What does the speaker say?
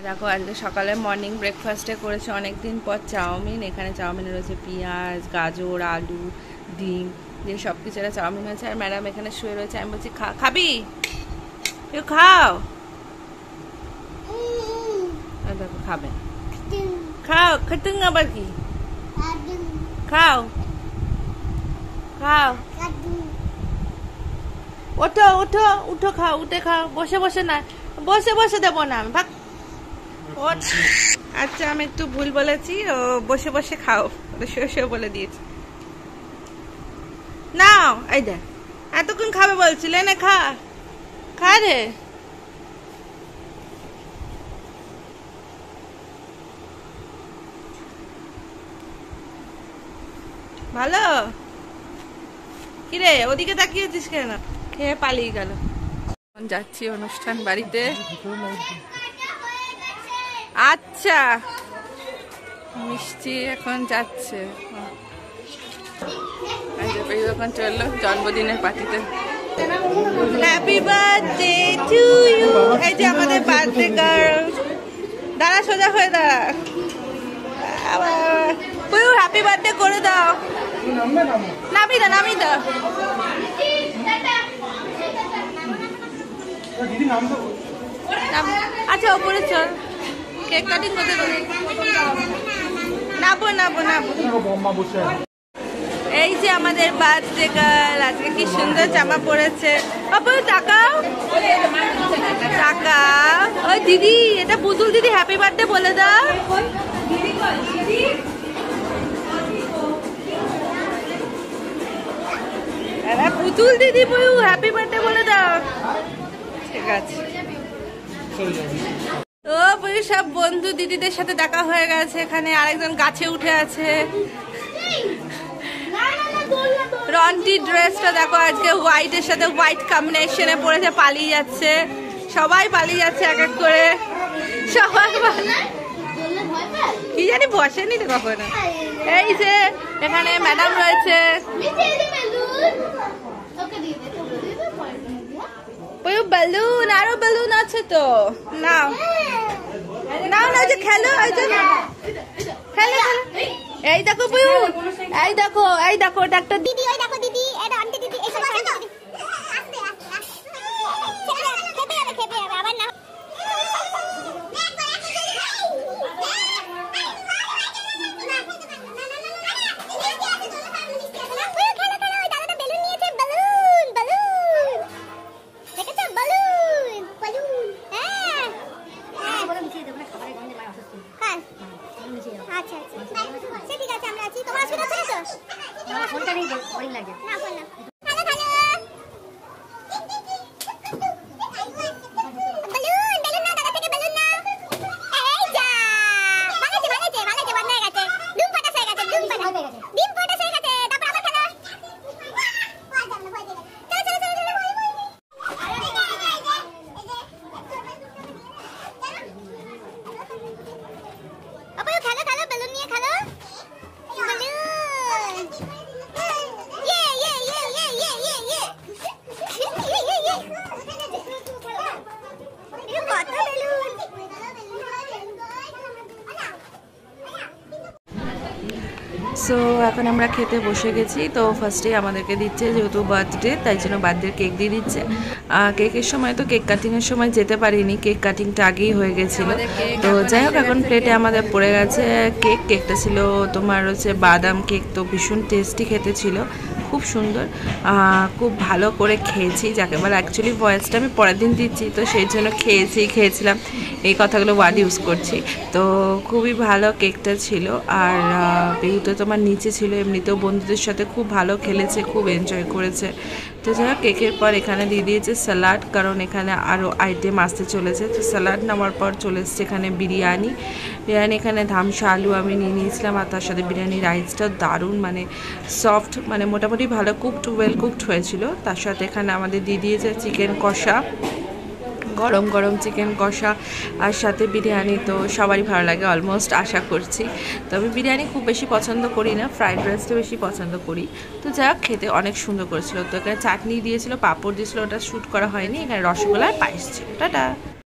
দেখো আজকে সকালে মর্নিং ব্রেকফাস্টে করেছে অনেকদিন পর চাউমিন। এখানে চাউমিনে রয়েছে পেঁয়াজ, গাজর, আলু, ডিম দিয়ে সব কিছু একটা চাউমিন হয়েছে। আর ম্যাডাম এখানে শুয়ে রয়েছে। আমি বলছি খাবি, তুই খাও। দেখো খাবে, খাও। খাতুন আবার কি? খাও খাও, ওঠো ওঠো উঠো, খাও, উঠে খাও। বসে বসে না, বসে বসে দেবো না আমি, ভাগ। আচ্ছা আমি একটু ভুল বলেছি, ও বসে বসে খাও, শুয়ে শুয়ে বলে দিয়েছি। নাও এই দে, এতক্ষণ খাবে বলছিলে না, খা খা রে। ভালো কিরে, ওদিকে তাকিয়েছিস কেন? খেয়ে পালিয়ে গেল। যাচ্ছি অনুষ্ঠান বাড়িতে। আচ্ছা মিষ্টি এখন যাচ্ছে, যখন চললো জন্মদিনের পার্টিতে। Happy birthday to you. এই যে আমাদের বার্থডে গার্ল। দাঁড়া, সোজা হয়ে দাঁড়া। হ্যাপি বার্থডে করে দাও। নামি দা, নামি দা। আচ্ছা ওপরে চল, কেক কাটিং করতে দেবো। নাবো নাবো নাবো। এই যে আমাদের বার্থডে গার্ল, আজকে কি সুন্দর জামা পরেছে। বাবু তাকাও তাকাও। ওই দিদি, এটা পুতুল দিদি, হ্যাপি বার্থডে বলে দাও। পুতুল দিদি বউ, হ্যাপি বার্থডে বলে দাও। ঠিক আছে। তো সব বন্ধু দিদিদের সাথে দেখা হয়ে গেছে। এখানে আরেকজন গাছে উঠে আছে। রন্টি ড্রেসটা দেখো, আজকে হোয়াইটের সাথে হোয়াইট কম্বিনেশনে পরেছে, পালিয়ে যাচ্ছে। সবাই পালিয়ে যাচ্ছে এক এক করে। সবাই কি জানি বসেনি তো কখনো। এই যে এখানে ম্যাডাম রয়েছে। বেলুন, আরো বেলুন আছে তো, নাও নাও না, যে খেলো, খেলো। এই দেখো বুয়ু, এই দেখো, এই দেখো, এটা একটা দিদি, ওই দেখো দিদি, এটা আন্টি দিদি, এসব আছে তো। খেপে যাবে আবার না। সো এখন আমরা খেতে বসে গেছি। তো ফার্স্টে আমাদেরকে দিচ্ছে, যেহেতু বার্থডে তাই জন্য বার্থডে কেক দিয়ে দিচ্ছে। কেকের সময় তো কেক কাটিংয়ের সময় যেতে পারিনি, কেক কাটিংটা আগেই হয়ে গেছিলো। তো যাই হোক, এখন প্লেটে আমাদের পড়ে গেছে কেকটা ছিল তোমার হচ্ছে বাদাম কেক। তো ভীষণ টেস্টি খেতে ছিল, খুব সুন্দর, খুব ভালো করে খেয়েছি। যাকে বলে অ্যাকচুয়ালি ভয়েসটা আমি পরের দিন দিচ্ছি, তো সেই জন্য খেয়েছিলাম এই কথাগুলো ওয়ার্ড ইউজ করছি। তো খুবই ভালো কেকটা ছিল। আর বিহুতে তোমার নিচে ছিল, এমনিতেও বন্ধুদের সাথে খুব ভালো খেলেছে, খুব এনজয় করেছে। তো যাই হোক, কেকের পর এখানে দিয়ে দিয়েছে স্যালাড, কারণ এখানে আরও আইটেম আসতে চলেছে। তো স্যালাড নেওয়ার পর চলে এসছে এখানে বিরিয়ানি। এখানে ধামসা আলু আমি নিয়ে নিয়েছিলাম, আর তার সাথে বিরিয়ানি রাইসটা দারুণ, মানে সফট, মানে মোটামুটি ভালো কুকড, ওয়েল কুকড হয়েছিল। তার সাথে এখানে আমাদের দিয়ে দিয়েছে চিকেন কষা, গরম গরম চিকেন কষা, আর সাথে বিরিয়ানি। তো সবারই ভালো লাগে অলমোস্ট, আশা করছি। তো আমি বিরিয়ানি খুব বেশি পছন্দ করি না, ফ্রাইড রাইসটা বেশি পছন্দ করি। তো যা খেতে অনেক সুন্দর করেছিল। তো এখানে চাটনি দিয়েছিল, পাঁপড় দিয়েছিল, ওটা শ্যুট করা হয়নি। এখানে রসগোল্লা আর পায়েস ছিল। টাটা।